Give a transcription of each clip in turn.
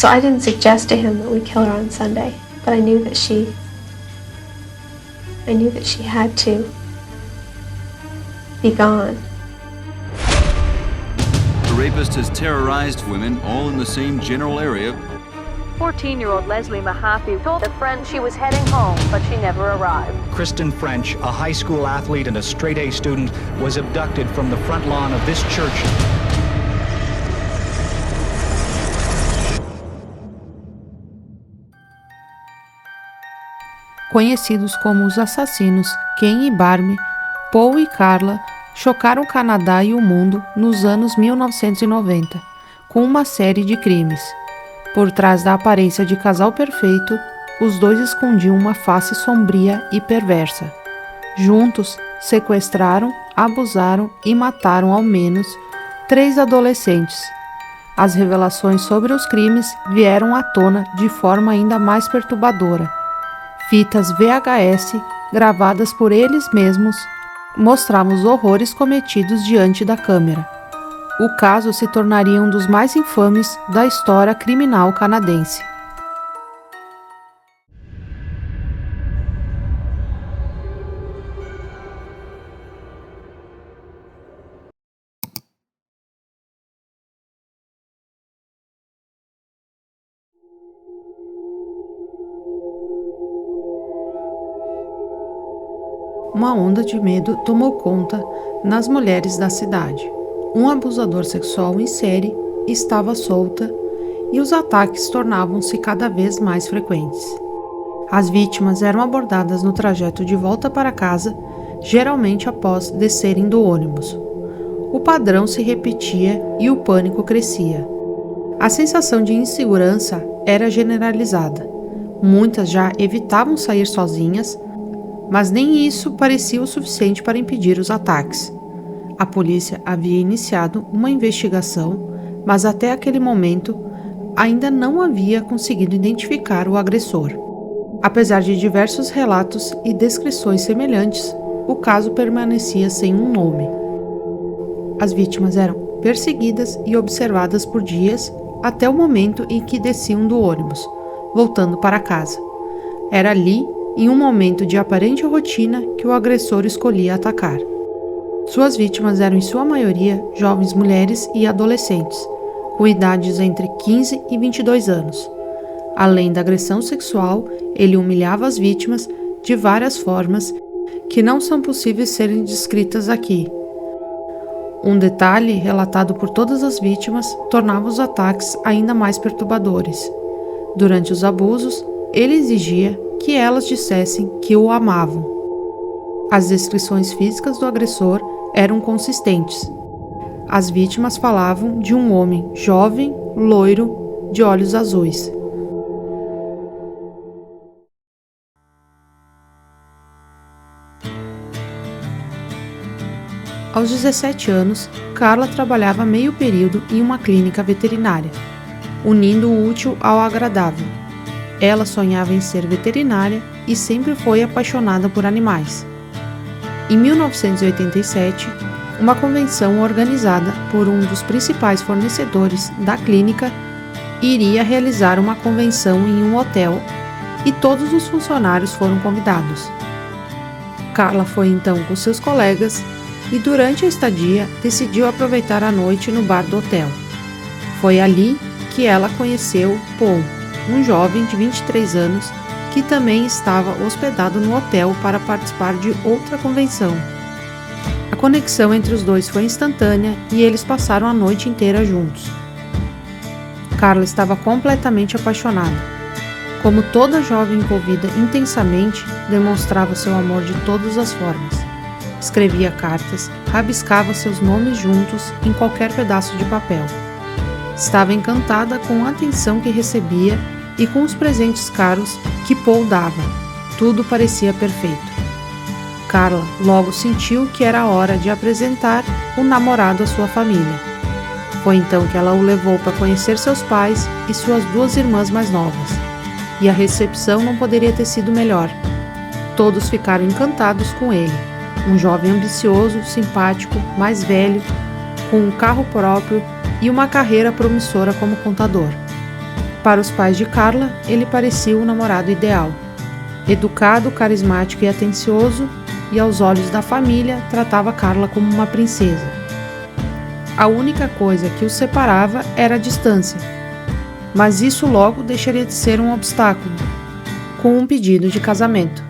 So I didn't suggest to him that we kill her on Sunday, but I knew that she had to be gone. The rapist has terrorized women all in the same general area. 14-year-old Leslie Mahaffey told a friend she was heading home, but she never arrived. Kristen French, a high school athlete and a straight-A student, was abducted from the front lawn of this church. Conhecidos como os assassinos Ken e Barbie, Paul e Carla chocaram o Canadá e o mundo nos anos 1990, com uma série de crimes. Por trás da aparência de casal perfeito, os dois escondiam uma face sombria e perversa. Juntos, sequestraram, abusaram e mataram ao menos 3 adolescentes. As revelações sobre os crimes vieram à tona de forma ainda mais perturbadora. Fitas VHS, gravadas por eles mesmos, mostravam os horrores cometidos diante da câmera. O caso se tornaria um dos mais infames da história criminal canadense. Uma onda de medo tomou conta nas mulheres da cidade. Um abusador sexual em série estava solta e os ataques tornavam-se cada vez mais frequentes. As vítimas eram abordadas no trajeto de volta para casa, geralmente após descerem do ônibus. O padrão se repetia e o pânico crescia. A sensação de insegurança era generalizada. Muitas já evitavam sair sozinhas, mas nem isso parecia o suficiente para impedir os ataques. A polícia havia iniciado uma investigação, mas até aquele momento ainda não havia conseguido identificar o agressor. Apesar de diversos relatos e descrições semelhantes, o caso permanecia sem um nome. As vítimas eram perseguidas e observadas por dias até o momento em que desciam do ônibus, voltando para casa. Era ali, em um momento de aparente rotina, que o agressor escolhia atacar. Suas vítimas eram, em sua maioria, jovens mulheres e adolescentes, com idades entre 15 e 22 anos. Além da agressão sexual, ele humilhava as vítimas de várias formas que não são possíveis serem descritas aqui. Um detalhe relatado por todas as vítimas tornava os ataques ainda mais perturbadores. Durante os abusos, ele exigia que elas dissessem que o amavam. As descrições físicas do agressor eram consistentes. As vítimas falavam de um homem jovem, loiro, de olhos azuis. Aos 17 anos, Carla trabalhava meio período em uma clínica veterinária, unindo o útil ao agradável. Ela sonhava em ser veterinária e sempre foi apaixonada por animais. Em 1987, uma convenção organizada por um dos principais fornecedores da clínica iria realizar uma convenção em um hotel e todos os funcionários foram convidados. Carla foi então com seus colegas e durante a estadia decidiu aproveitar a noite no bar do hotel. Foi ali que ela conheceu Paul, um jovem de 23 anos que também estava hospedado no hotel para participar de outra convenção. A conexão entre os dois foi instantânea e eles passaram a noite inteira juntos. Carla estava completamente apaixonada. Como toda jovem envolvida intensamente, demonstrava seu amor de todas as formas. Escrevia cartas, rabiscava seus nomes juntos em qualquer pedaço de papel. Estava encantada com a atenção que recebia e com os presentes caros que Paul dava. Tudo parecia perfeito. Carla logo sentiu que era hora de apresentar o namorado à sua família. Foi então que ela o levou para conhecer seus pais e suas 2 irmãs mais novas. E a recepção não poderia ter sido melhor. Todos ficaram encantados com ele. Um jovem ambicioso, simpático, mais velho, com um carro próprio e uma carreira promissora como contador. Para os pais de Carla, ele parecia o namorado ideal. Educado, carismático e atencioso, e aos olhos da família, tratava Carla como uma princesa. A única coisa que os separava era a distância, mas isso logo deixaria de ser um obstáculo, com um pedido de casamento.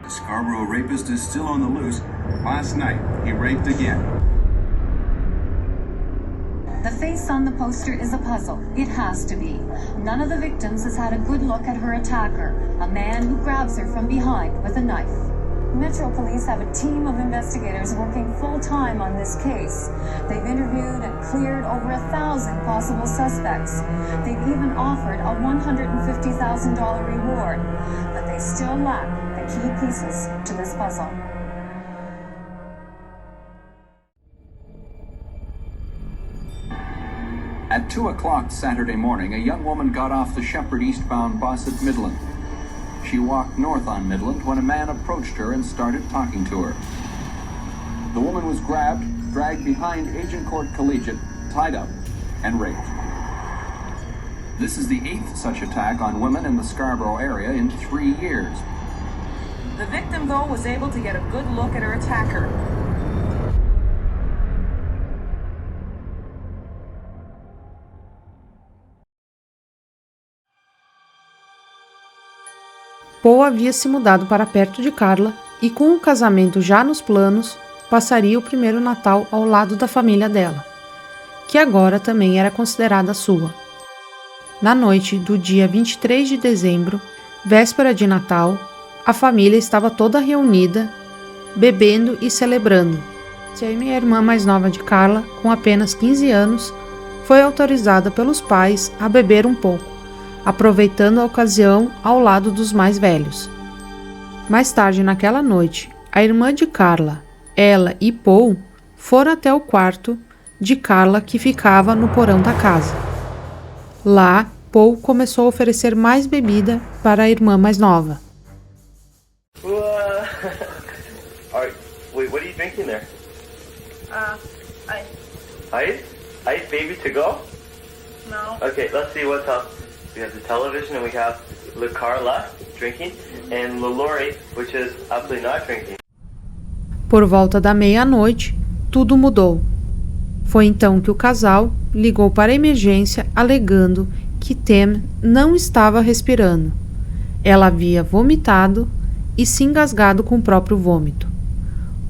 The Scarborough rapist is still on the loose. Last night, he raped again. The face on the poster is a puzzle. It has to be. None of the victims has had a good look at her attacker, a man who grabs her from behind with a knife. Metro Police have a team of investigators working full-time on this case. They've interviewed and cleared over 1,000 possible suspects. They've even offered a $150,000 reward, but they still lack the key pieces to this puzzle. At 2 o'clock Saturday morning, a young woman got off the Shepherd eastbound bus at Midland. She walked north on Midland when a man approached her and started talking to her. The woman was grabbed, dragged behind Agincourt Collegiate, tied up, and raped. This is the 8th such attack on women in the Scarborough area in 3 years. The victim, though, was able to get a good look at her attacker. Paul havia se mudado para perto de Carla e, com o casamento já nos planos, passaria o primeiro Natal ao lado da família dela, que agora também era considerada sua. Na noite do dia 23 de dezembro, véspera de Natal, a família estava toda reunida, bebendo e celebrando. Jamie, a irmã mais nova de Carla, com apenas 15 anos, foi autorizada pelos pais a beber um pouco, aproveitando a ocasião ao lado dos mais velhos. Mais tarde naquela noite, a irmã de Carla, ela e Paul foram até o quarto de Carla que ficava no porão da casa. Lá, Paul começou a oferecer mais bebida para a irmã mais nova. Wait, what are you drinking there? Ice. Ice? Ice baby to go? No. Okay, let's see what's up. We have the television and we have Carla drinking and Lori, which is absolutely not drinking. Por volta da meia-noite, tudo mudou. Foi então que o casal ligou para a emergência alegando que Tem não estava respirando. Ela havia vomitado e se engasgado com o próprio vômito.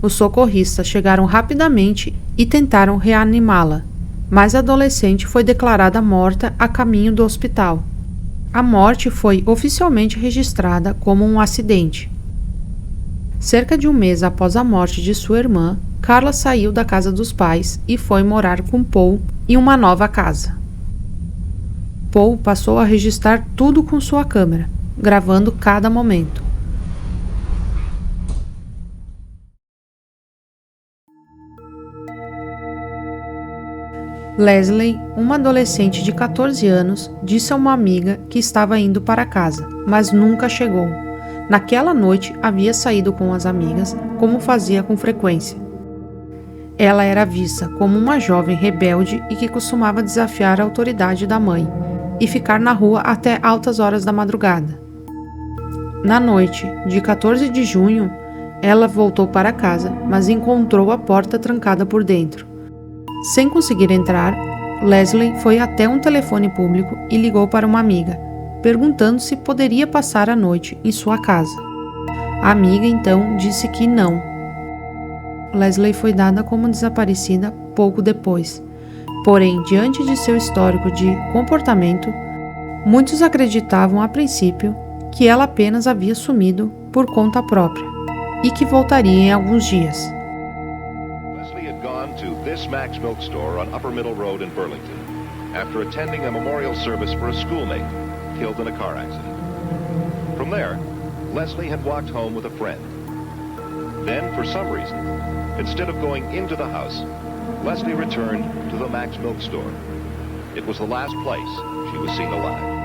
Os socorristas chegaram rapidamente e tentaram reanimá-la, mas a adolescente foi declarada morta a caminho do hospital. A morte foi oficialmente registrada como um acidente. Cerca de um mês após a morte de sua irmã, Carla saiu da casa dos pais e foi morar com Paul em uma nova casa. Paul passou a registrar tudo com sua câmera, gravando cada momento. Leslie, uma adolescente de 14 anos, disse a uma amiga que estava indo para casa, mas nunca chegou. Naquela noite, havia saído com as amigas, como fazia com frequência. Ela era vista como uma jovem rebelde e que costumava desafiar a autoridade da mãe e ficar na rua até altas horas da madrugada. Na noite de 14 de junho, ela voltou para casa, mas encontrou a porta trancada por dentro. Sem conseguir entrar, Leslie foi até um telefone público e ligou para uma amiga, perguntando se poderia passar a noite em sua casa. A amiga então disse que não. Leslie foi dada como desaparecida pouco depois. Porém, diante de seu histórico de comportamento, muitos acreditavam a princípio que ela apenas havia sumido por conta própria e que voltaria em alguns dias. To this Max Milk Store on Upper Middle Road in Burlington after attending a memorial service for a schoolmate killed in a car accident. From there, Leslie had walked home with a friend. Then, for some reason, instead of going into the house, Leslie returned to the Max Milk Store. It was the last place she was seen alive.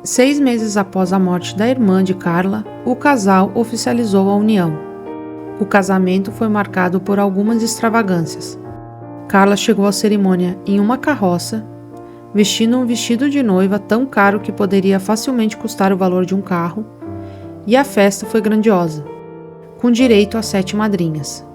6 meses após a morte da irmã de Carla, o casal oficializou a união. O casamento foi marcado por algumas extravagâncias. Carla chegou à cerimônia em uma carroça, vestindo um vestido de noiva tão caro que poderia facilmente custar o valor de um carro, e a festa foi grandiosa, com direito a 7 madrinhas.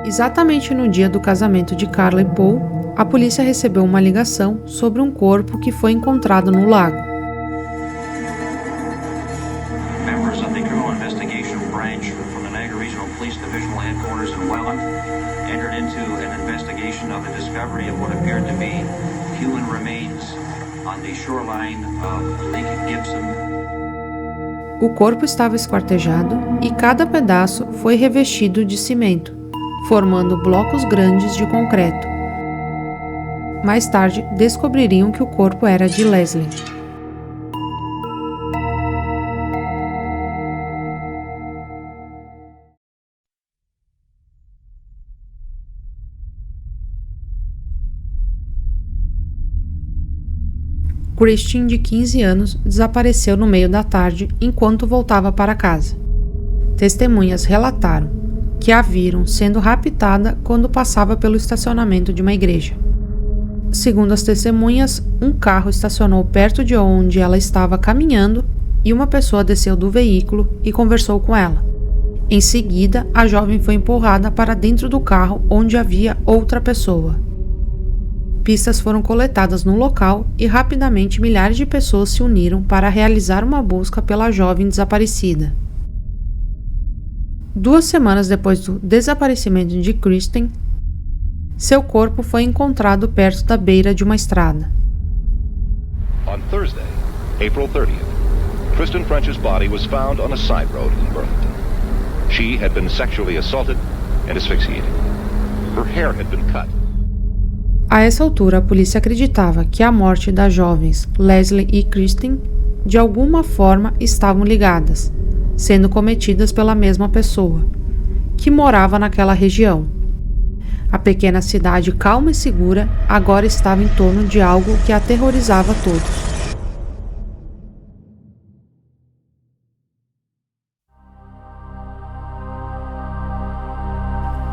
Exatamente no dia do casamento de Carla e Paul, a polícia recebeu uma ligação sobre um corpo que foi encontrado no lago. Members of the Criminal Investigation Branch from the Niagara Regional Police Divisional Headquarters in Welland entered into an investigation of the discovery of what appeared to be human remains on the shoreline of Lake Gibson. O corpo estava esquartejado e cada pedaço foi revestido de cimento, formando blocos grandes de concreto. Mais tarde, descobririam que o corpo era de Leslie. Christine, de 15 anos, desapareceu no meio da tarde enquanto voltava para casa. Testemunhas relataram que a viram sendo raptada quando passava pelo estacionamento de uma igreja. Segundo as testemunhas, um carro estacionou perto de onde ela estava caminhando e uma pessoa desceu do veículo e conversou com ela. Em seguida, a jovem foi empurrada para dentro do carro onde havia outra pessoa. Pistas foram coletadas no local e rapidamente milhares de pessoas se uniram para realizar uma busca pela jovem desaparecida. 2 semanas depois do desaparecimento de Christine, seu corpo foi encontrado perto da beira de uma estrada. On Thursday, April 30th, Kristen French's body was found on a side road in Burlington. She had been sexually assaulted and asphyxiated. Her hair had been cut. A essa altura, a polícia acreditava que a morte das jovens Leslie e Christine de alguma forma estavam ligadas, sendo cometidas pela mesma pessoa, que morava naquela região. A pequena cidade calma e segura agora estava em torno de algo que aterrorizava todos.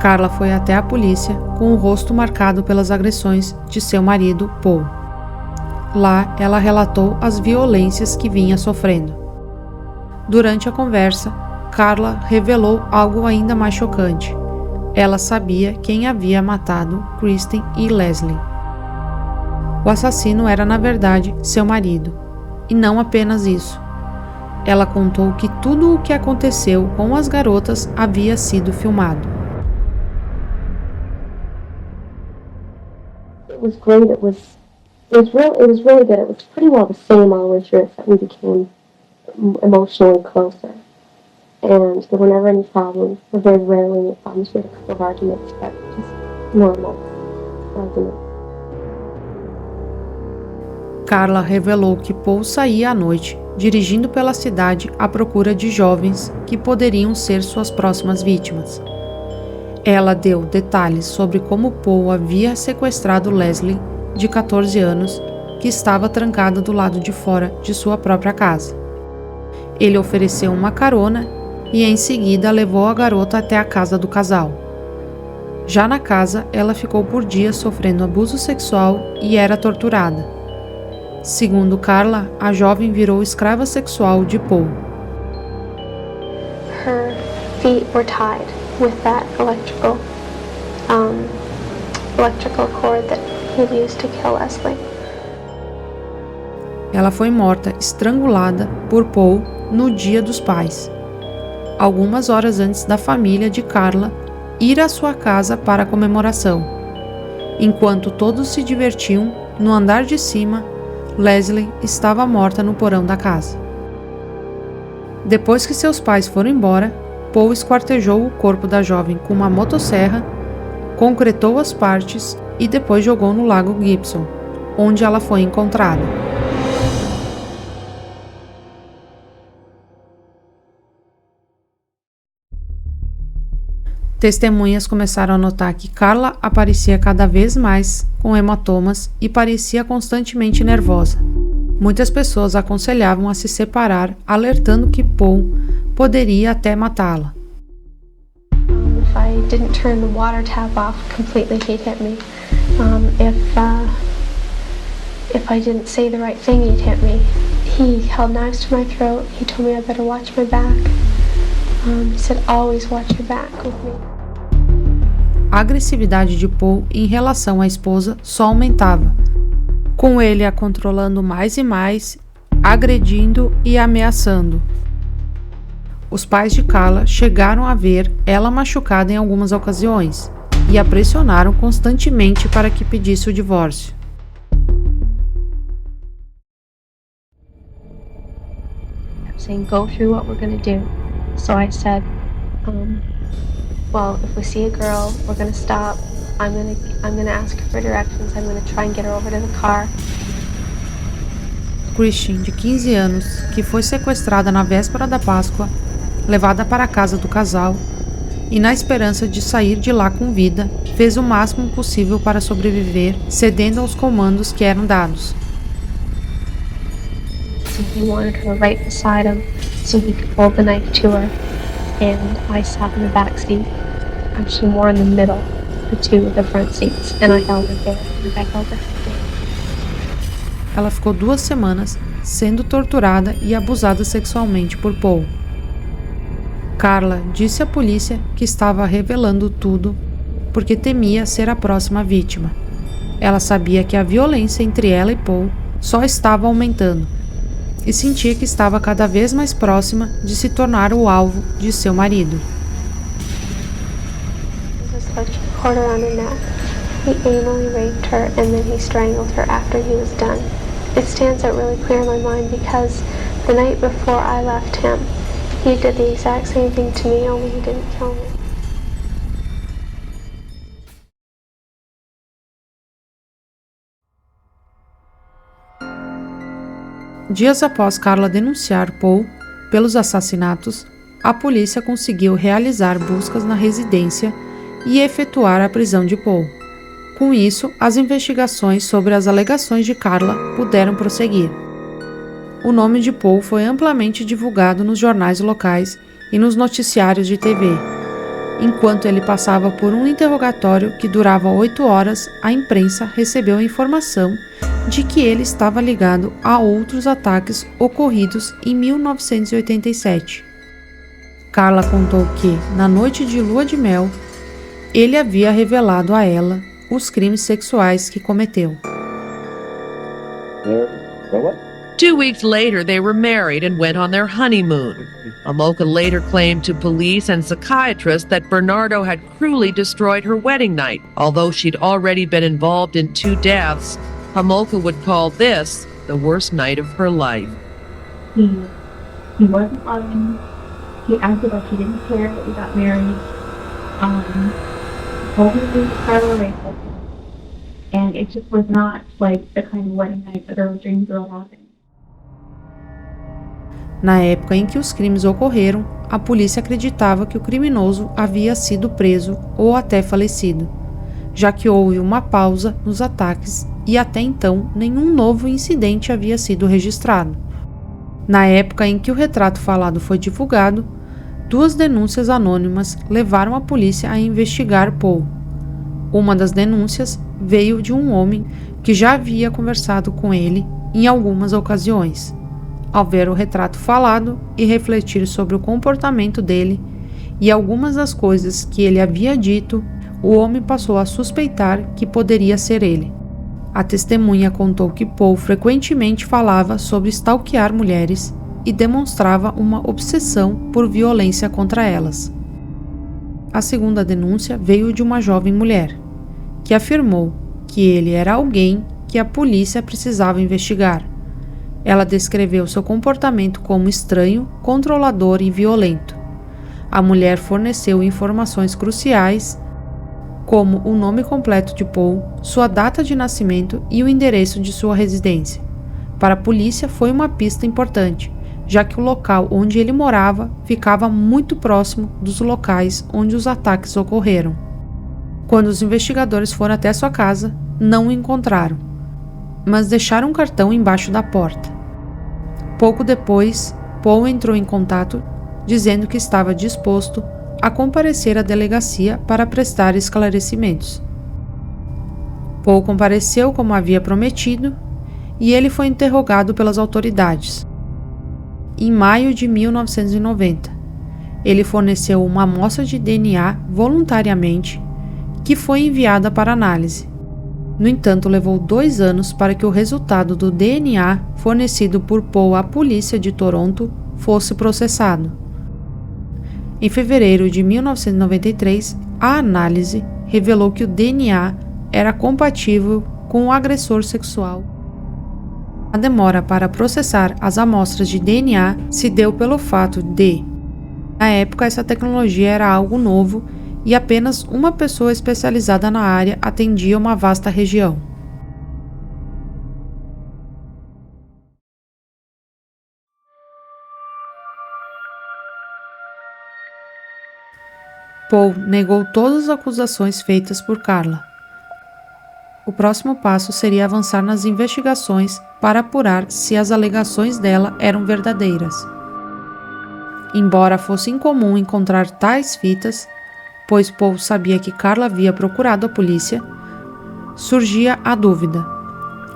Carla foi até a polícia com o rosto marcado pelas agressões de seu marido, Paul. Lá, ela relatou as violências que vinha sofrendo. Durante a conversa, Carla revelou algo ainda mais chocante. Ela sabia quem havia matado Christine e Leslie. O assassino era, na verdade, seu marido. E não apenas isso. Ela contou que tudo o que aconteceu com as garotas havia sido filmado. It was great. It was really good. It was pretty well the same all the way through, except we became emotionally closer. And there were never any problems. There were very rarely any problems. We had a couple of arguments, but just normal arguments. Carla revelou que Paul saía à noite, dirigindo pela cidade à procura de jovens que poderiam ser suas próximas vítimas. Ela deu detalhes sobre como Paul havia sequestrado Leslie, de 14 anos, que estava trancada do lado de fora de sua própria casa. Ele ofereceu uma carona e em seguida levou a garota até a casa do casal. Já na casa, ela ficou por dias sofrendo abuso sexual e era torturada. Segundo Carla, a jovem virou escrava sexual de Paul. Her feet were tied with that electrical cord that he used to kill Leslie. Ela foi morta estrangulada por Paul no Dia dos Pais, algumas horas antes da família de Carla ir à sua casa para a comemoração. Enquanto todos se divertiam, no andar de cima, Leslie estava morta no porão da casa. Depois que seus pais foram embora, Paul esquartejou o corpo da jovem com uma motosserra concretou as partes e depois jogou no lago Gibson, onde ela foi encontrada. Testemunhas começaram a notar que Carla aparecia cada vez mais com hematomas e parecia constantemente nervosa. Muitas pessoas aconselhavam a se separar, alertando que Paul poderia até matá-la. If I didn't turn the water tap off completely, he'd hit me. If I didn't say the right thing, he'd hit me. He held knives to my throat. He told me I better watch my back. He said, always watch your back with me. A agressividade de Paul em relação à esposa só aumentava, com ele a controlando mais e mais, agredindo e ameaçando. Os pais de Carla chegaram a ver ela machucada em algumas ocasiões e a pressionaram constantemente para que pedisse o divórcio. Saying, go through what we're going to do. So I said, well, if we see a girl, we're going to stop. I'm going to ask her for directions. I'm going to try and get her over to the car. Christian, de 15 anos, que foi sequestrada na véspera da Páscoa, levada para a casa do casal, e na esperança de sair de lá com vida, fez o máximo possível para sobreviver, cedendo aos comandos que eram dados. He wanted her right beside him so he could hold the knife to her, and I sat in the back seat, actually more in the middle, the two of the front seats, and I held her there, and I held her there. Ela ficou 2 semanas sendo torturada e abusada sexualmente por Paul. Carla disse à polícia que estava revelando tudo porque temia ser a próxima vítima. Ela sabia que a violência entre ela e Paul só estava aumentando e sentia que estava cada vez mais próxima de se tornar o alvo de seu marido. He around her neck. He anally raped her and then he strangled her after he was done. It stands out really clear in my mind because the night before I left him, he did the exact same thing to me, only he didn't kill me. Dias após Carla denunciar Paul pelos assassinatos, a polícia conseguiu realizar buscas na residência e efetuar a prisão de Paul. Com isso, as investigações sobre as alegações de Carla puderam prosseguir. O nome de Paul foi amplamente divulgado nos jornais locais e nos noticiários de TV. Enquanto ele passava por um interrogatório que durava 8 horas, a imprensa recebeu a informação de que ele estava ligado a outros ataques ocorridos em 1987. Carla contou que, na noite de lua de mel, ele havia revelado a ela os crimes sexuais que cometeu. 2 weeks later, they were married and went on their honeymoon. Homolka later claimed to police and psychiatrists that Bernardo had cruelly destroyed her wedding night. Although she'd already been involved in 2 deaths, Homolka would call this the worst night of her life. He wasn't loving. He acted like he didn't care that we got married. Told me to be Carla Rachel. And it just was not like the kind of wedding night that girls dreams of having. Na época em que os crimes ocorreram, a polícia acreditava que o criminoso havia sido preso ou até falecido, já que houve uma pausa nos ataques e até então nenhum novo incidente havia sido registrado. Na época em que o retrato falado foi divulgado, 2 denúncias anônimas levaram a polícia a investigar Paul. Uma das denúncias veio de um homem que já havia conversado com ele em algumas ocasiões. Ao ver o retrato falado e refletir sobre o comportamento dele e algumas das coisas que ele havia dito, o homem passou a suspeitar que poderia ser ele. A testemunha contou que Paul frequentemente falava sobre stalkear mulheres e demonstrava uma obsessão por violência contra elas. A segunda denúncia veio de uma jovem mulher, que afirmou que ele era alguém que a polícia precisava investigar. Ela descreveu seu comportamento como estranho, controlador e violento. A mulher forneceu informações cruciais como o nome completo de Paul, sua data de nascimento e o endereço de sua residência. Para a polícia foi uma pista importante, já que o local onde ele morava ficava muito próximo dos locais onde os ataques ocorreram. Quando os investigadores foram até sua casa, não o encontraram, mas deixaram um cartão embaixo da porta. Pouco depois, Paul entrou em contato dizendo que estava disposto a comparecer à delegacia para prestar esclarecimentos. Paul compareceu como havia prometido e ele foi interrogado pelas autoridades. Em maio de 1990, ele forneceu uma amostra de DNA voluntariamente, que foi enviada para análise. No entanto, levou 2 anos para que o resultado do DNA fornecido por Paul à polícia de Toronto fosse processado. Em fevereiro de 1993, a análise revelou que o DNA era compatível com o agressor sexual. A demora para processar as amostras de DNA se deu pelo fato de, na época, essa tecnologia era algo novo e apenas uma pessoa especializada na área atendia uma vasta região. Paul negou todas as acusações feitas por Carla. O próximo passo seria avançar nas investigações para apurar se as alegações dela eram verdadeiras. Embora fosse incomum encontrar tais fitas, pois Paul sabia que Carla havia procurado a polícia, surgia a dúvida.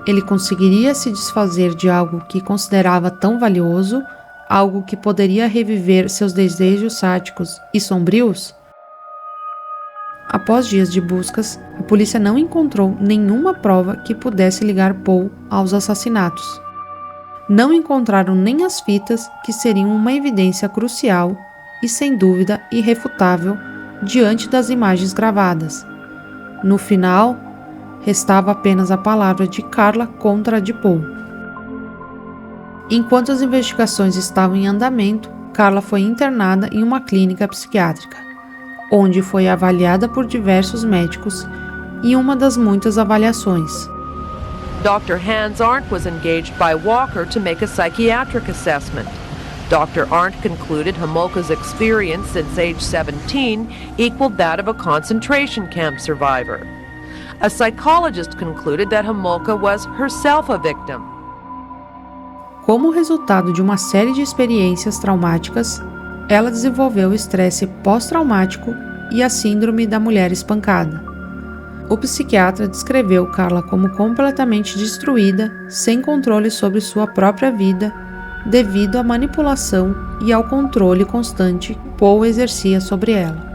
Ele conseguiria se desfazer de algo que considerava tão valioso, algo que poderia reviver seus desejos sádicos e sombrios? Após dias de buscas, a polícia não encontrou nenhuma prova que pudesse ligar Paul aos assassinatos. Não encontraram nem as fitas, que seriam uma evidência crucial e, sem dúvida, irrefutável diante das imagens gravadas. No final, restava apenas a palavra de Carla contra a de Paul. Enquanto as investigações estavam em andamento, Carla foi internada em uma clínica psiquiátrica, onde foi avaliada por diversos médicos em uma das muitas avaliações. Dr. Hans Arndt was engaged by Walker to make a psychiatric assessment. Dr. Arndt concluded Homolka's experience since age 17 equaled that of a concentration camp survivor. A psychologist concluded that Homolka was herself a victim. Como resultado de uma série de experiências traumáticas, ela desenvolveu o estresse pós-traumático e a síndrome da mulher espancada. O psiquiatra descreveu Carla como completamente destruída, sem controle sobre sua própria vida, devido à manipulação e ao controle constante que Paul exercia sobre ela.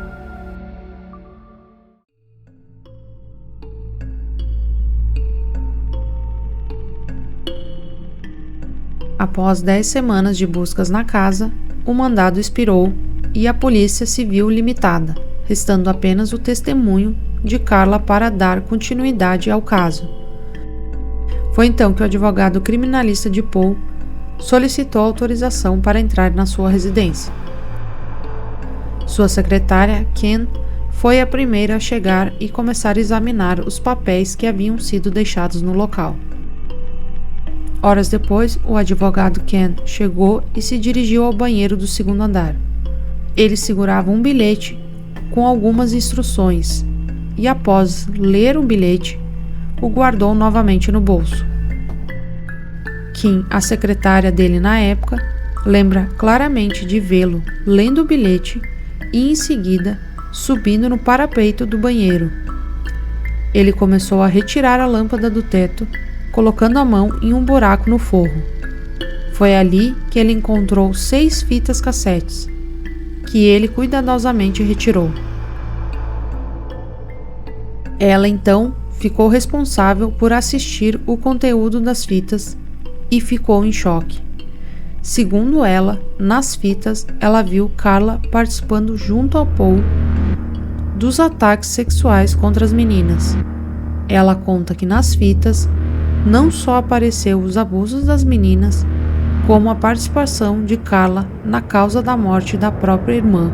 Após 10 semanas de buscas na casa, o mandado expirou e a polícia se viu limitada, restando apenas o testemunho de Carla para dar continuidade ao caso. Foi então que o advogado criminalista de Paul solicitou autorização para entrar na sua residência. Sua secretária, Ken, foi a primeira a chegar e começar a examinar os papéis que haviam sido deixados no local. Horas depois, o advogado Ken chegou e se dirigiu ao banheiro do segundo andar. Ele segurava um bilhete com algumas instruções e, após ler o bilhete, o guardou novamente no bolso. Kim, a secretária dele na época, lembra claramente de vê-lo lendo o bilhete e, em seguida, subindo no parapeito do banheiro. Ele começou a retirar a lâmpada do teto, colocando a mão em um buraco no forro. Foi ali que ele encontrou 6 fitas cassetes, que ele cuidadosamente retirou. Ela então ficou responsável por assistir o conteúdo das fitas e ficou em choque. Segundo ela, nas fitas, ela viu Carla participando junto ao Paul dos ataques sexuais contra as meninas. Ela conta que nas fitas não só apareceu os abusos das meninas, como a participação de Carla na causa da morte da própria irmã.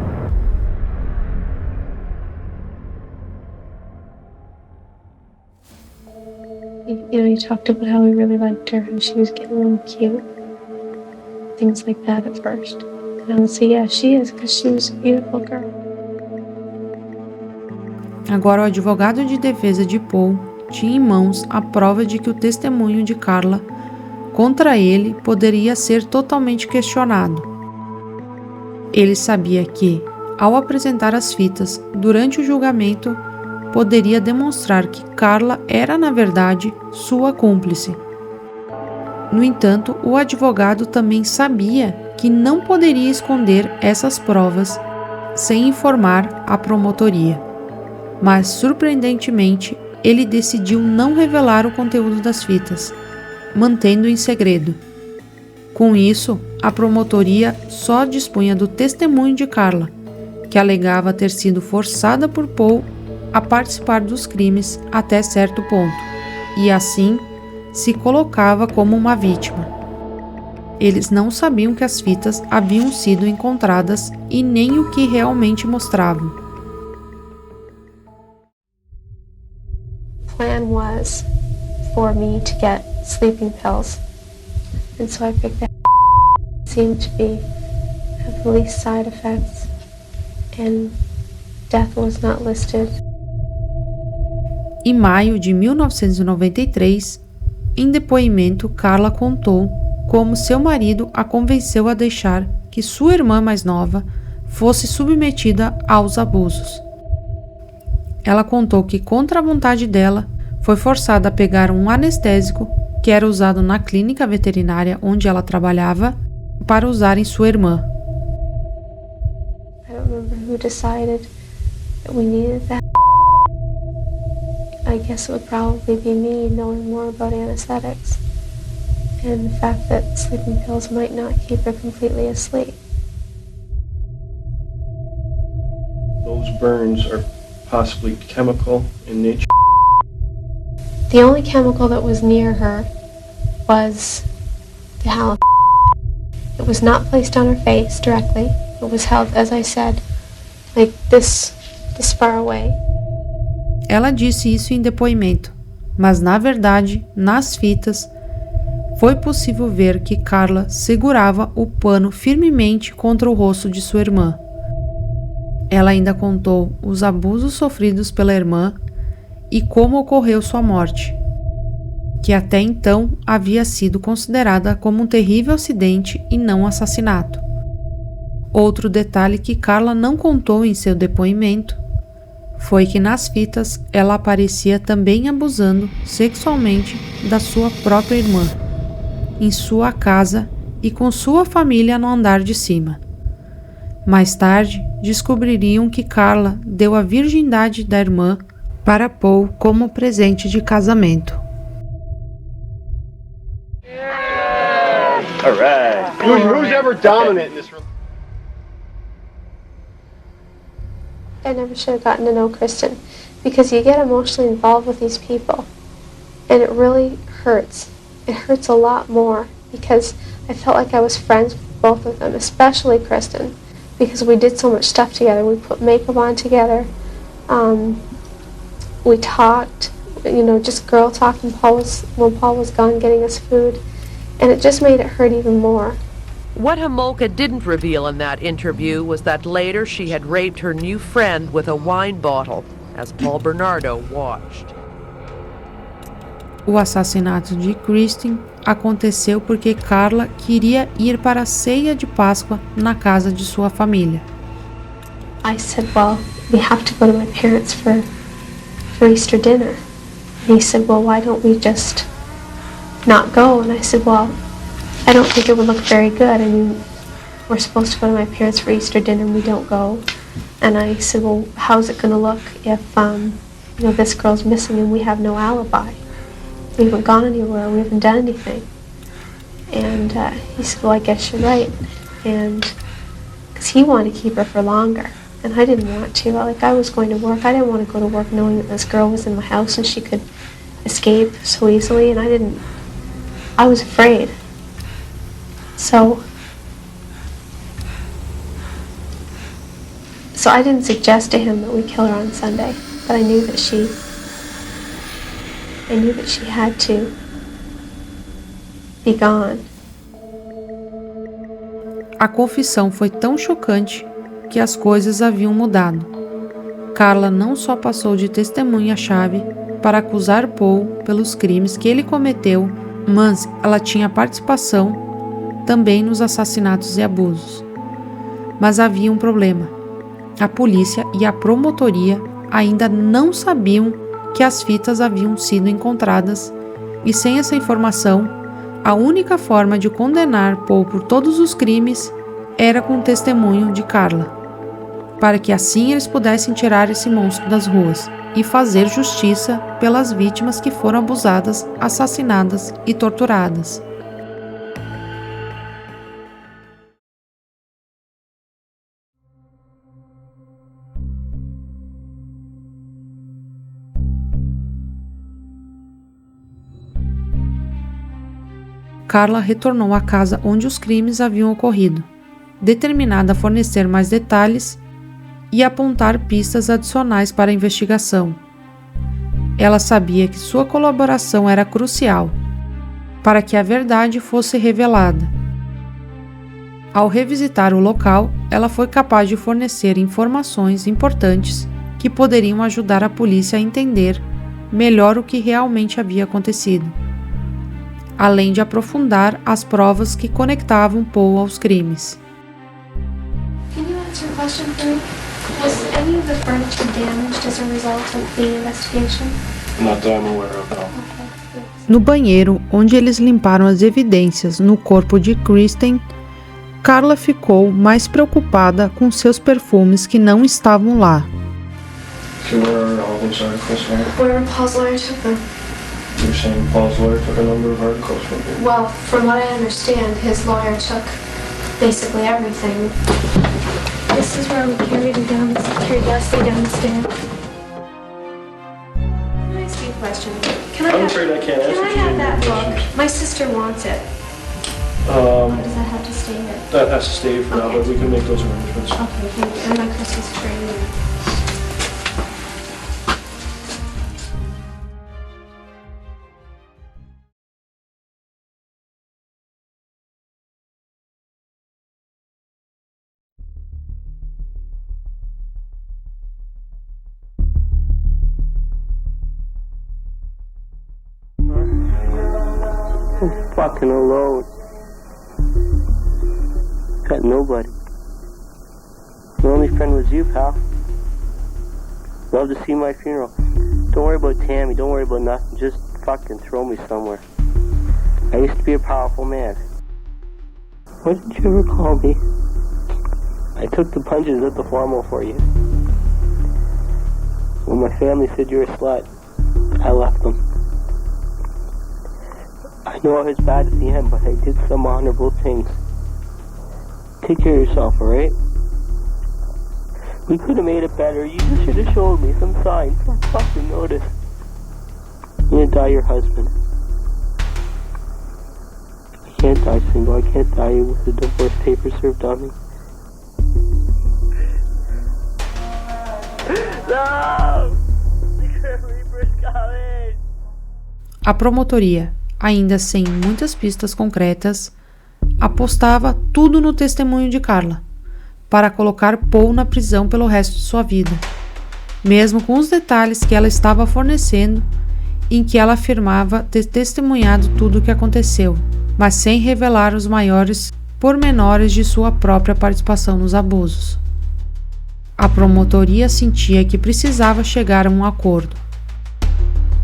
he talked about how he really liked her, how she was getting really cute. Things like that at first. And I would say, yeah, she is, because she was a beautiful girl. Agora, o advogado de defesa de Paul tinha em mãos a prova de que o testemunho de Carla contra ele poderia ser totalmente questionado. Ele sabia que, ao apresentar as fitas durante o julgamento, poderia demonstrar que Carla era, na verdade, sua cúmplice. No entanto, o advogado também sabia que não poderia esconder essas provas sem informar a promotoria. Mas, surpreendentemente, ele decidiu não revelar o conteúdo das fitas, mantendo em segredo. Com isso, a promotoria só dispunha do testemunho de Carla, que alegava ter sido forçada por Paul a participar dos crimes até certo ponto, e assim se colocava como uma vítima. Eles não sabiam que as fitas haviam sido encontradas e nem o que realmente mostravam. The plan was for me to get sleeping pills, and so I picked that. Seemed to have the least side effects, and death was not listed. Em maio de 1993, em depoimento, Carla contou como seu marido a convenceu a deixar que sua irmã mais nova fosse submetida aos abusos. Ela contou que, contra a vontade dela, foi forçada a pegar um anestésico que era usado na clínica veterinária onde ela trabalhava para usar em sua irmã. I don't remember who decided that we needed that. I guess it would probably be me, knowing more about anesthetics and the fact that sleeping pills might not keep her completely asleep. Those burns are possibly chemical in nature. The only chemical that was near her was the halogen. It was not placed on her face directly. It was held, as I said, like this far away. Ela disse isso em depoimento, mas na verdade, nas fitas, foi possível ver que Carla segurava o pano firmemente contra o rosto de sua irmã. Ela ainda contou os abusos sofridos pela irmã e como ocorreu sua morte, que até então havia sido considerada como um terrível acidente e não assassinato. Outro detalhe que Carla não contou em seu depoimento foi que nas fitas ela aparecia também abusando sexualmente da sua própria irmã, em sua casa e com sua família no andar de cima. Mais tarde, descobririam que Carla deu a virgindade da irmã para Paul como presente de casamento. All right. Who's ever dominant in this relationship? I never should have gotten to know Kristen, because you get emotionally involved with these people and it really hurts. It hurts a lot more because I felt like I was friends with both of them, especially Kristen, because we did so much stuff together. We put makeup on together. We talked, just girl talk when Paul was gone getting us food, and it just made it hurt even more. What Homolka didn't reveal in that interview was that later she had raped her new friend with a wine bottle, as Paul Bernardo watched. O assassinato de Kristen aconteceu porque Carla queria ir para a ceia de Páscoa na casa de sua família. I said, well, we have to go to my parents for Easter dinner. And he said, well, why don't we just not go? And I said, well, I don't think it would look very good. I mean, we're supposed to go to my parents for Easter dinner and we don't go. And I said, well, how's it going to look if, this girl's missing and we have no alibi? We haven't gone anywhere, we haven't done anything. And he said, well, I guess you're right. And because he wanted to keep her for longer. And I didn't want to. I was going to work. I didn't want to go to work knowing that this girl was in my house and she could escape so easily. And I was afraid. So I didn't suggest to him that we kill her on Sunday, but I knew that she I knew that she had to be gone. A confissão foi tão chocante que as coisas haviam mudado. Carla não só passou de testemunha-chave para acusar Paul pelos crimes que ele cometeu, mas ela tinha participação também nos assassinatos e abusos. Mas havia um problema. A polícia e a promotoria ainda não sabiam que as fitas haviam sido encontradas, e sem essa informação, a única forma de condenar Paul por todos os crimes era com o testemunho de Carla, para que assim eles pudessem tirar esse monstro das ruas e fazer justiça pelas vítimas que foram abusadas, assassinadas e torturadas. Carla retornou à casa onde os crimes haviam ocorrido, determinada a fornecer mais detalhes e apontar pistas adicionais para a investigação. Ela sabia que sua colaboração era crucial para que a verdade fosse revelada. Ao revisitar o local, ela foi capaz de fornecer informações importantes que poderiam ajudar a polícia a entender melhor o que realmente havia acontecido, além de aprofundar as provas que conectavam Paul aos crimes. Can you answer a question for me? Was any of the furniture damaged as a result of the investigation? Not that I'm aware of, no. No banheiro, onde eles limparam as evidências no corpo de Kristen, Carla ficou mais preocupada com seus perfumes que não estavam lá. So where are all those articles from? Where Paul's lawyer took them. You're saying Paul's lawyer took a number of articles from here? Well, from what I understand, his lawyer took basically everything. This is where we carried Leslie down the stairs. Can I ask you a question? I'm afraid I can't answer Can I have that book? questions. My sister wants it. Or does that have to stay here? That has to stay for now, but we can make those arrangements. Okay, thank you. And my Christmas tree. I'm fucking alone. Got nobody. My only friend was you, pal. Love to see my funeral. Don't worry about Tammy, don't worry about nothing. Just fucking throw me somewhere. I used to be a powerful man. Why didn't you ever call me? I took the punches at the formal for you. When my family said you were a slut, I left them. I know I was bad at the end, but I did some honorable things. Take care of yourself, alright? We could have made it better. You just should have showed me some signs, some fucking notice. You're gonna die your husband. I can't die single. I can't die with the divorce papers served on me. No! The Grim Reaper's coming! A promotoria, ainda sem muitas pistas concretas, apostava tudo no testemunho de Carla, para colocar Paul na prisão pelo resto de sua vida, mesmo com os detalhes que ela estava fornecendo, em que ela afirmava ter testemunhado tudo o que aconteceu, mas sem revelar os maiores pormenores de sua própria participação nos abusos. A promotoria sentia que precisava chegar a um acordo.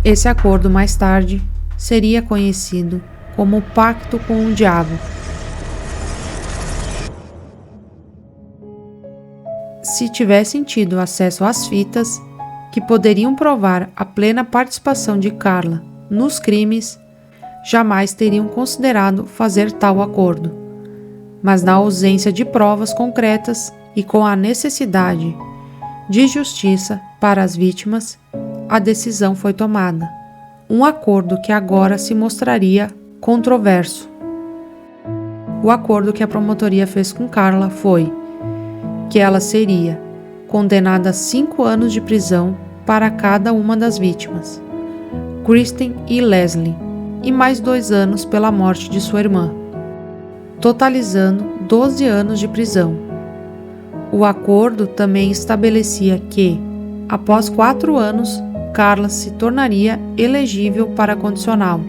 Esse acordo, mais tarde, seria conhecido como o Pacto com o Diabo. Se tivessem tido acesso às fitas que poderiam provar a plena participação de Carla nos crimes, jamais teriam considerado fazer tal acordo. Mas na ausência de provas concretas e com a necessidade de justiça para as vítimas, a decisão foi tomada. Um acordo que agora se mostraria controverso. O acordo que a promotoria fez com Carla foi que ela seria condenada a 5 anos de prisão para cada uma das vítimas. Kristen e Leslie, e mais 2 anos pela morte de sua irmã, totalizando 12 anos de prisão. O acordo também estabelecia que, após 4 anos, Carla se tornaria elegível para a condicional.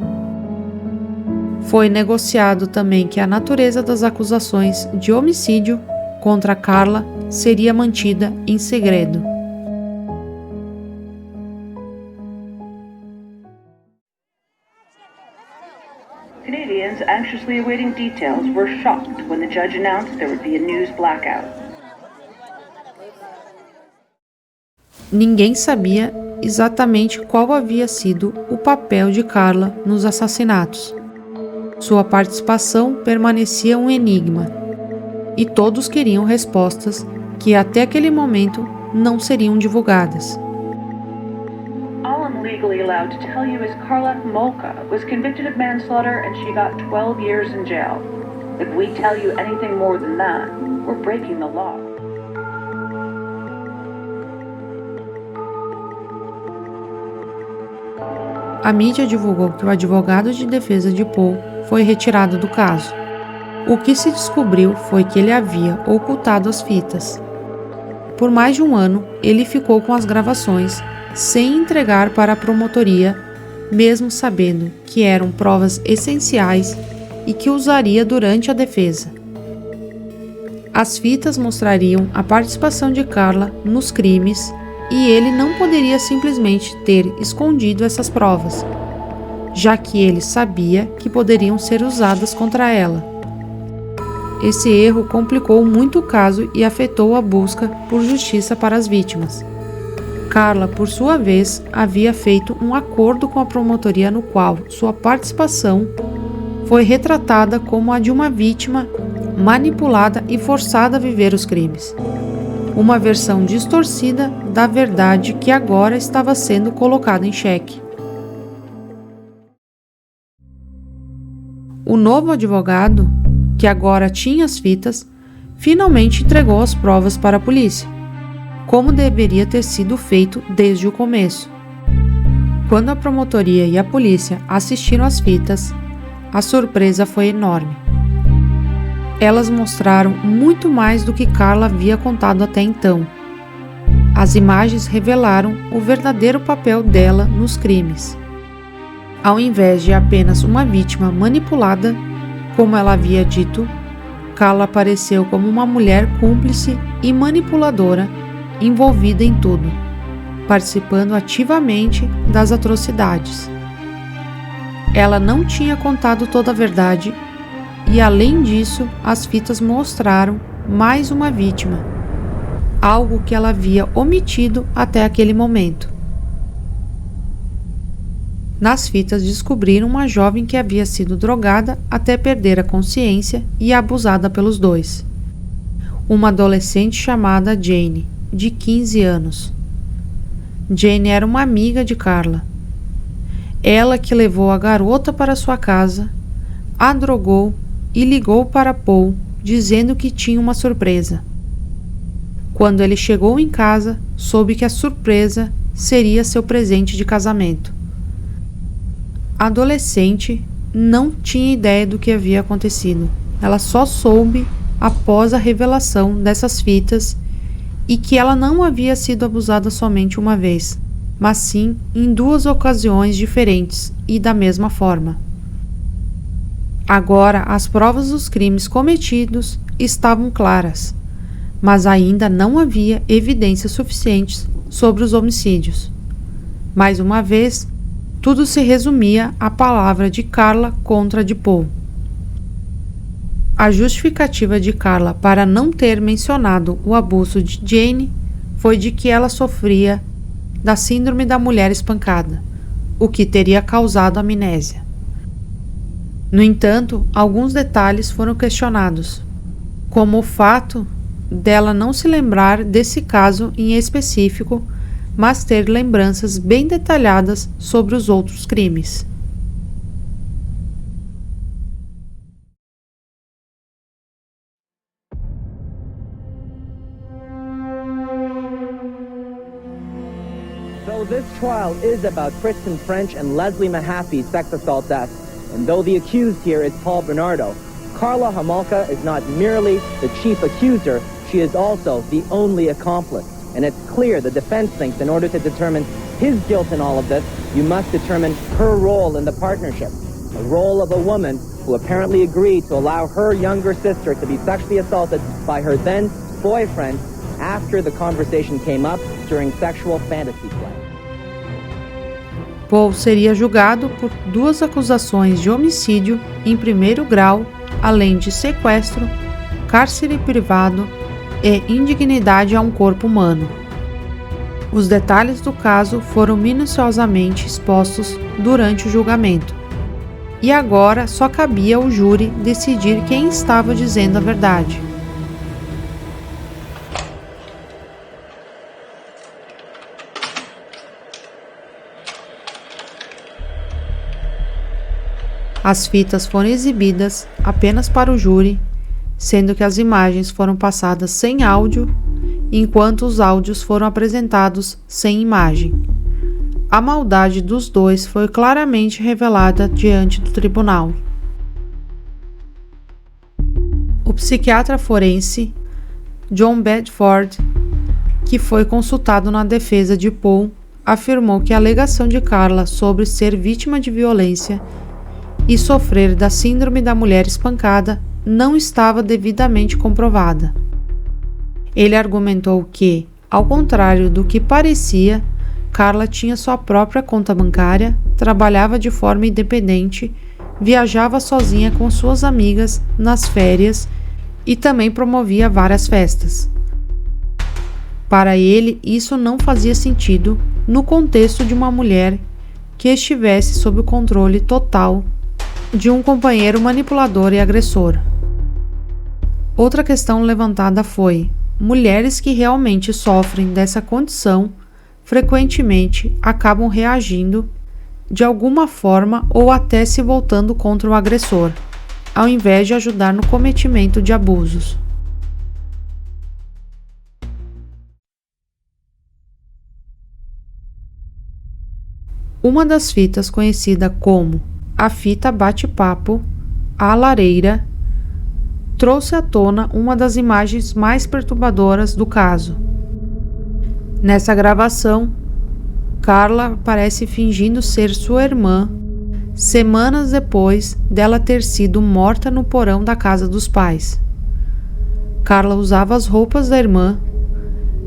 Foi negociado também que a natureza das acusações de homicídio contra Carla seria mantida em segredo. Canadians anxiously awaiting details were shocked when the judge announced there would be a news blackout. Ninguém sabia exatamente qual havia sido o papel de Carla nos assassinatos. Sua participação permanecia um enigma, e todos queriam respostas que até aquele momento não seriam divulgadas. All I'm legally allowed to tell you is Karla Molka was convicted of manslaughter and she got 12 years in jail. If we tell you anything more than that, we're breaking the law. A mídia divulgou que o advogado de defesa de Paul foi retirado do caso. O que se descobriu foi que ele havia ocultado as fitas. Por mais de 1 ano, ele ficou com as gravações, sem entregar para a promotoria, mesmo sabendo que eram provas essenciais e que usaria durante a defesa. As fitas mostrariam a participação de Carla nos crimes e ele não poderia simplesmente ter escondido essas provas, já que ele sabia que poderiam ser usadas contra ela. Esse erro complicou muito o caso e afetou a busca por justiça para as vítimas. Carla, por sua vez, havia feito um acordo com a promotoria no qual sua participação foi retratada como a de uma vítima manipulada e forçada a viver os crimes. Uma versão distorcida da verdade que agora estava sendo colocada em xeque. O novo advogado, que agora tinha as fitas, finalmente entregou as provas para a polícia, como deveria ter sido feito desde o começo. Quando a promotoria e a polícia assistiram às fitas, a surpresa foi enorme. Elas mostraram muito mais do que Carla havia contado até então. As imagens revelaram o verdadeiro papel dela nos crimes. Ao invés de apenas uma vítima manipulada, como ela havia dito, Carla apareceu como uma mulher cúmplice e manipuladora, envolvida em tudo, participando ativamente das atrocidades. Ela não tinha contado toda a verdade e, além disso, as fitas mostraram mais uma vítima, algo que ela havia omitido até aquele momento. Nas fitas descobriram uma jovem que havia sido drogada até perder a consciência e abusada pelos dois. Uma adolescente chamada Jane, de 15 anos. Jane era uma amiga de Carla. Ela que levou a garota para sua casa, a drogou e ligou para Paul, dizendo que tinha uma surpresa. Quando ele chegou em casa, soube que a surpresa seria seu presente de casamento. A adolescente não tinha ideia do que havia acontecido. Ela só soube após a revelação dessas fitas e que ela não havia sido abusada somente uma vez, mas sim em 2 ocasiões diferentes e da mesma forma. Agora, as provas dos crimes cometidos estavam claras, mas ainda não havia evidências suficientes sobre os homicídios. Mais uma vez, tudo se resumia à palavra de Carla contra a de Paul. A justificativa de Carla para não ter mencionado o abuso de Jane foi de que ela sofria da síndrome da mulher espancada, o que teria causado amnésia. No entanto, alguns detalhes foram questionados, como o fato dela não se lembrar desse caso em específico, mas ter lembranças bem detalhadas sobre os outros crimes. So this trial is about Kristen French and Leslie Mahaffey's sex assault death. And though the accused here is Paul Bernardo, Karla Homolka is not merely the chief accuser, she is also the only accomplice. And it's clear the defense thinks in order to determine his guilt in all of this, you must determine her role in the partnership. The role of a woman who apparently agreed to allow her younger sister to be sexually assaulted by her then boyfriend after the conversation came up during sexual fantasy play. Paul seria julgado por 2 acusações de homicídio em primeiro grau, além de sequestro, cárcere privado e indignidade a um corpo humano. Os detalhes do caso foram minuciosamente expostos durante o julgamento. E agora só cabia ao júri decidir quem estava dizendo a verdade. As fitas foram exibidas apenas para o júri, sendo que as imagens foram passadas sem áudio, enquanto os áudios foram apresentados sem imagem. A maldade dos dois foi claramente revelada diante do tribunal. O psiquiatra forense John Bedford, que foi consultado na defesa de Paul, afirmou que a alegação de Karla sobre ser vítima de violência e sofrer da síndrome da mulher espancada não estava devidamente comprovada. Ele argumentou que, ao contrário do que parecia, Karla tinha sua própria conta bancária, trabalhava de forma independente, viajava sozinha com suas amigas nas férias e também promovia várias festas. Para ele, isso não fazia sentido no contexto de uma mulher que estivesse sob o controle total de um companheiro manipulador e agressor. Outra questão levantada foi: mulheres que realmente sofrem dessa condição frequentemente acabam reagindo de alguma forma ou até se voltando contra o agressor, ao invés de ajudar no cometimento de abusos. Uma das fitas, conhecida como a fita bate-papo, a lareira, trouxe à tona uma das imagens mais perturbadoras do caso. Nessa gravação, Karla aparece fingindo ser sua irmã, semanas depois dela ter sido morta no porão da casa dos pais. Karla usava as roupas da irmã,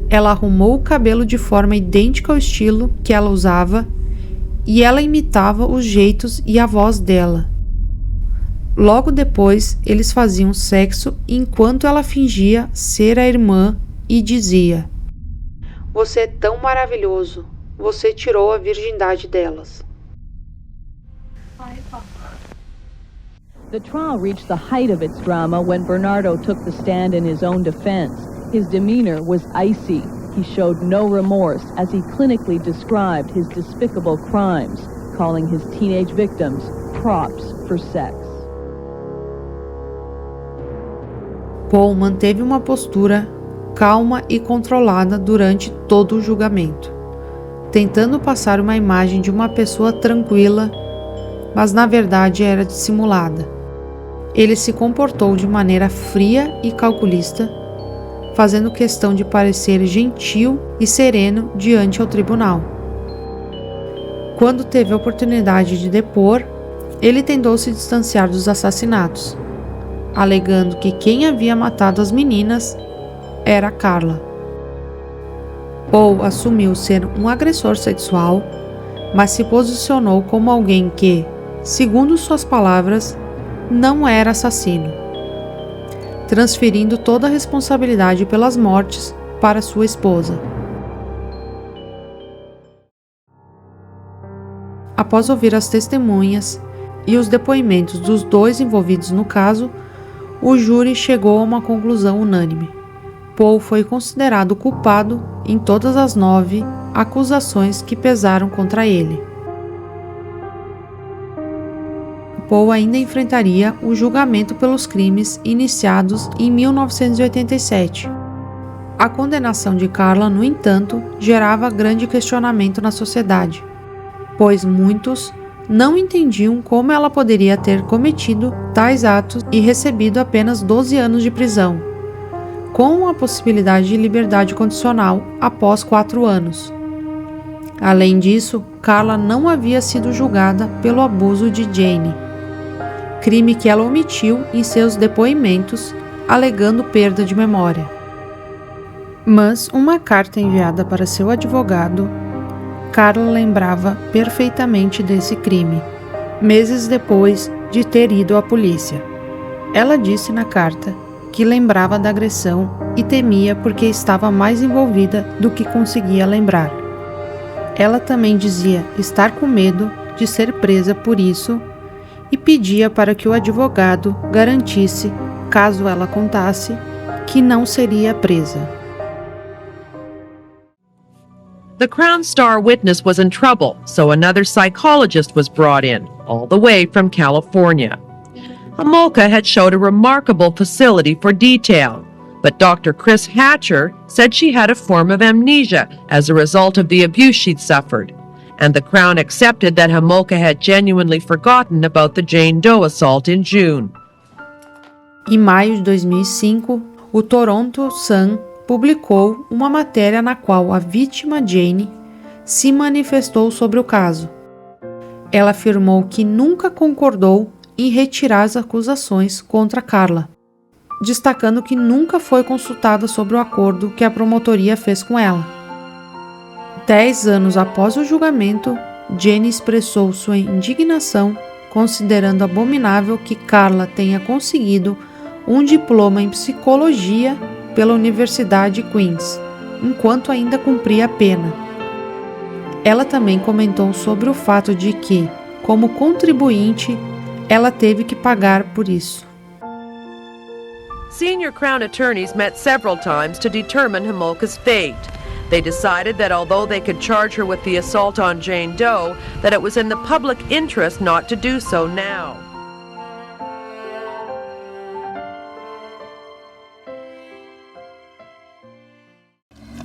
ela arrumou o cabelo de forma idêntica ao estilo que ela usava e ela imitava os jeitos e a voz dela. Logo depois, eles faziam sexo enquanto ela fingia ser a irmã e dizia: "Você é tão maravilhoso, você tirou a virgindade delas." The trial reached the height of its drama when Bernardo took the stand in his own defense. His demeanor was icy. He showed no remorse as he clinically described his despicable crimes, calling his teenage victims props for sex. Paul manteve uma postura calma e controlada durante todo o julgamento, tentando passar uma imagem de uma pessoa tranquila, mas na verdade era dissimulada. Ele se comportou de maneira fria e calculista, fazendo questão de parecer gentil e sereno diante ao tribunal. Quando teve a oportunidade de depor, ele tentou se distanciar dos assassinatos, alegando que quem havia matado as meninas era Karla. Paul assumiu ser um agressor sexual, mas se posicionou como alguém que, segundo suas palavras, não era assassino, transferindo toda a responsabilidade pelas mortes para sua esposa. Após ouvir as testemunhas e os depoimentos dos dois envolvidos no caso, o júri chegou a uma conclusão unânime. Paul foi considerado culpado em todas as 9 acusações que pesaram contra ele. Paul ainda enfrentaria o julgamento pelos crimes iniciados em 1987, A condenação de Carla, no entanto, gerava grande questionamento na sociedade, pois muitos não entendiam como ela poderia ter cometido tais atos e recebido apenas 12 anos de prisão, com a possibilidade de liberdade condicional após 4 anos. Além disso, Carla não havia sido julgada pelo abuso de Jane, crime que ela omitiu em seus depoimentos, alegando perda de memória. Mas uma carta enviada para seu advogado, Carla lembrava perfeitamente desse crime, meses depois de ter ido à polícia. Ela disse na carta que lembrava da agressão e temia porque estava mais envolvida do que conseguia lembrar. Ela também dizia estar com medo de ser presa por isso e pedia para que o advogado garantisse, caso ela contasse, que não seria presa. The Crown star witness was in trouble, so another psychologist was brought in, all the way from California. Homolka had showed a remarkable facility for detail, but Dr. Chris Hatcher said she had a form of amnesia as a result of the abuse she'd suffered, and the Crown accepted that Homolka had genuinely forgotten about the Jane Doe assault in June. Em maio de 2005, o Toronto Sun publicou uma matéria na qual a vítima Jane se manifestou sobre o caso. Ela afirmou que nunca concordou em retirar as acusações contra Carla, destacando que nunca foi consultada sobre o acordo que a promotoria fez com ela. 10 anos após o julgamento, Jane expressou sua indignação, considerando abominável que Carla tenha conseguido um diploma em psicologia pela Universidade Queen's, enquanto ainda cumpria a pena. Ela também comentou sobre o fato de que, como contribuinte, ela teve que pagar por isso. Senior Crown attorneys met several times to determine Homolka's fate. They decided that although they could charge her with the assault on Jane Doe, that it was in the public interest not to do so now.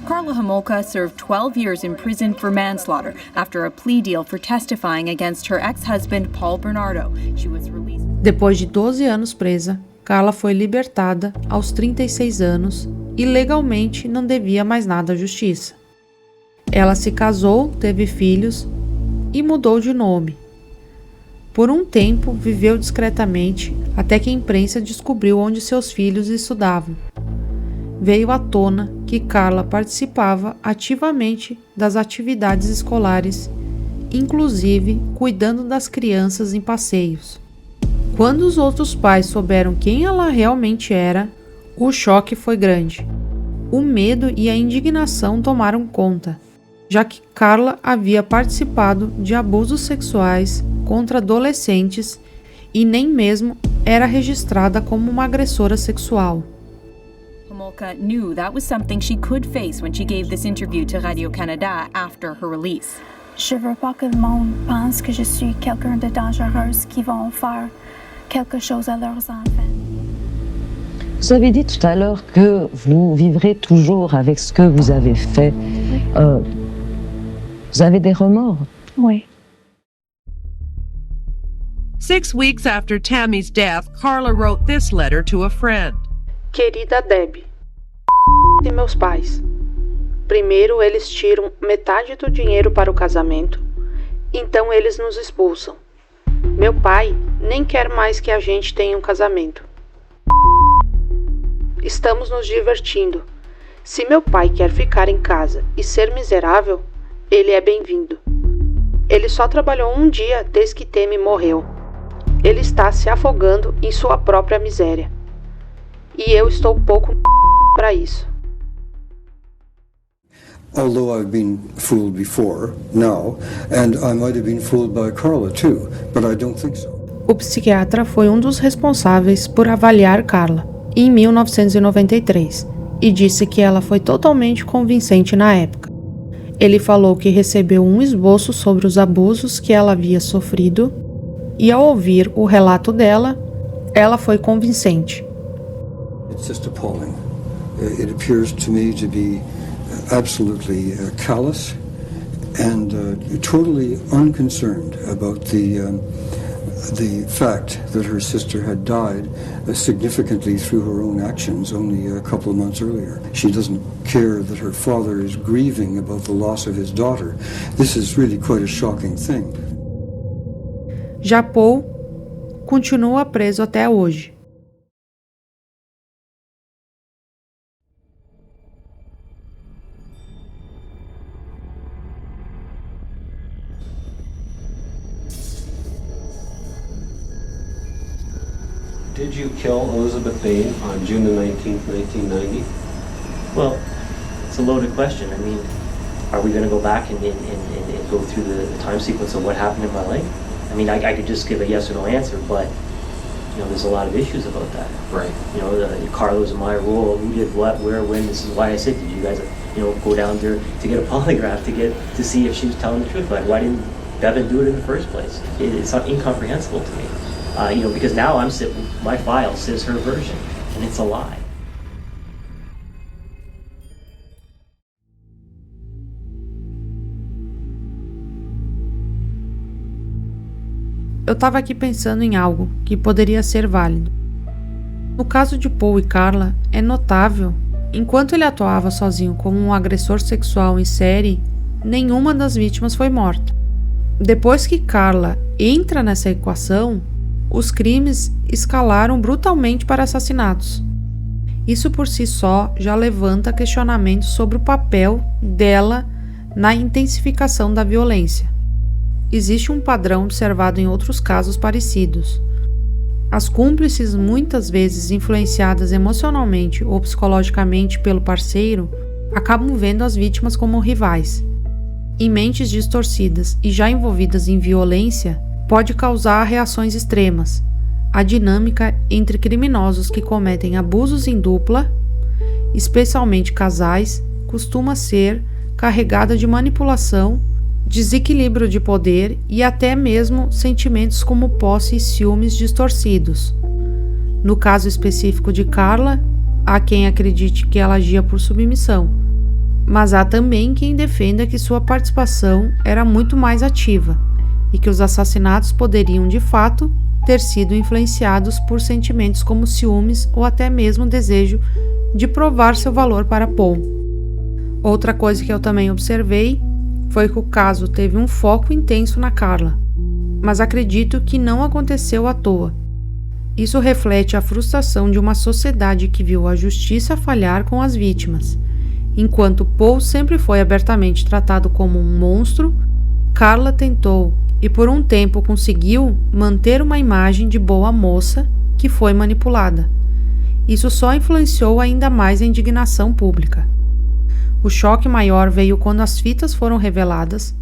Karla Homolka served 12 years in prison for manslaughter after a plea deal for testifying against her ex-husband Paul Bernardo. She was released. Depois de 12 anos presa, Carla foi libertada aos 36 anos e legalmente não devia mais nada à justiça. Ela se casou, teve filhos e mudou de nome. Por um tempo, viveu discretamente até que a imprensa descobriu onde seus filhos estudavam. Veio à tona que Carla participava ativamente das atividades escolares, inclusive cuidando das crianças em passeios. Quando os outros pais souberam quem ela realmente era, o choque foi grande. O medo e a indignação tomaram conta, já que Carla havia participado de abusos sexuais contra adolescentes e nem mesmo era registrada como uma agressora sexual. Homolka knew that was something she could face when she gave this interview to Radio-Canada after her release. Je veux pas que le monde pense que je suis quelqu'un de dangereux qui vont faire quelque chose à leurs enfants. Vous avez dit tout à l'heure que vous vivrez toujours avec ce que vous avez fait. Vous avez des remords? Oui. 6 weeks after Tammy's death, Carla wrote this letter to a friend. Querida Deb, e meus pais. Primeiro eles tiram metade do dinheiro para o casamento, então eles nos expulsam. Meu pai nem quer mais que a gente tenha um casamento. Estamos nos divertindo. Se meu pai quer ficar em casa e ser miserável, ele é bem-vindo. Ele só trabalhou um dia desde que Tammy morreu. Ele está se afogando em sua própria miséria. E eu estou pouco para isso. Although I've been fooled before, now, and I might have been fooled by Carla too, but I don't think so. O psiquiatra foi um dos responsáveis por avaliar Carla em 1993 e disse que ela foi totalmente convincente na época. Ele falou que recebeu um esboço sobre os abusos que ela havia sofrido e, ao ouvir o relato dela, ela foi convincente. It's just appalling. It appears to me to be absolutely callous and totally unconcerned about the fact that her sister had died significantly through her own actions only a couple of months earlier. She doesn't care that her father is grieving about the loss of his daughter. This is really quite a shocking thing. Já Paul continua preso até hoje. Did you kill Elizabeth Bain on June the 19th, 1990? Well, it's a loaded question. I mean, are we going to go back and go through the time sequence of what happened in my life? I mean, I could just give a yes or no answer, but, you know, there's a lot of issues about that. Right. You know, Carla's in my role, who did what, where, when. This is why I said, did you guys, you know, go down there to get a polygraph to see if she was telling the truth? Like, why didn't Bevan do it in the first place? It's not incomprehensible to me. You know, because now my file says her version, and it's a lie. Eu estava aqui pensando em algo que poderia ser válido. No caso de Paul e Carla, é notável, enquanto ele atuava sozinho como um agressor sexual em série, nenhuma das vítimas foi morta. Depois que Carla entra nessa equação, os crimes escalaram brutalmente para assassinatos. Isso por si só já levanta questionamentos sobre o papel dela na intensificação da violência. Existe um padrão observado em outros casos parecidos. As cúmplices, muitas vezes influenciadas emocionalmente ou psicologicamente pelo parceiro, acabam vendo as vítimas como rivais. Em mentes distorcidas e já envolvidas em violência, pode causar reações extremas. A dinâmica entre criminosos que cometem abusos em dupla, especialmente casais, costuma ser carregada de manipulação, desequilíbrio de poder e até mesmo sentimentos como posse e ciúmes distorcidos. No caso específico de Carla, há quem acredite que ela agia por submissão, mas há também quem defenda que sua participação era muito mais ativa e que os assassinatos poderiam, de fato, ter sido influenciados por sentimentos como ciúmes ou até mesmo desejo de provar seu valor para Paul. Outra coisa que eu também observei foi que o caso teve um foco intenso na Carla, mas acredito que não aconteceu à toa. Isso reflete a frustração de uma sociedade que viu a justiça falhar com as vítimas. Enquanto Paul sempre foi abertamente tratado como um monstro, Carla tentou e por um tempo conseguiu manter uma imagem de boa moça que foi manipulada. Isso só influenciou ainda mais a indignação pública. O choque maior veio quando as fitas foram reveladas,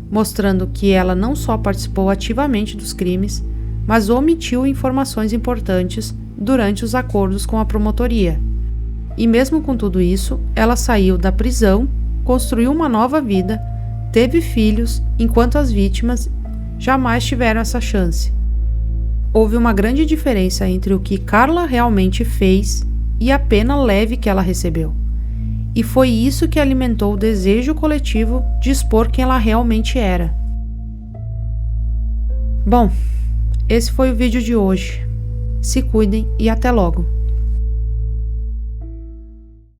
mostrando que ela não só participou ativamente dos crimes, mas omitiu informações importantes durante os acordos com a promotoria. E mesmo com tudo isso, ela saiu da prisão, construiu uma nova vida, teve filhos, enquanto as vítimas jamais tiveram essa chance. Houve uma grande diferença entre o que Carla realmente fez e a pena leve que ela recebeu. E foi isso que alimentou o desejo coletivo de expor quem ela realmente era. Bom, esse foi o vídeo de hoje. Se cuidem e até logo!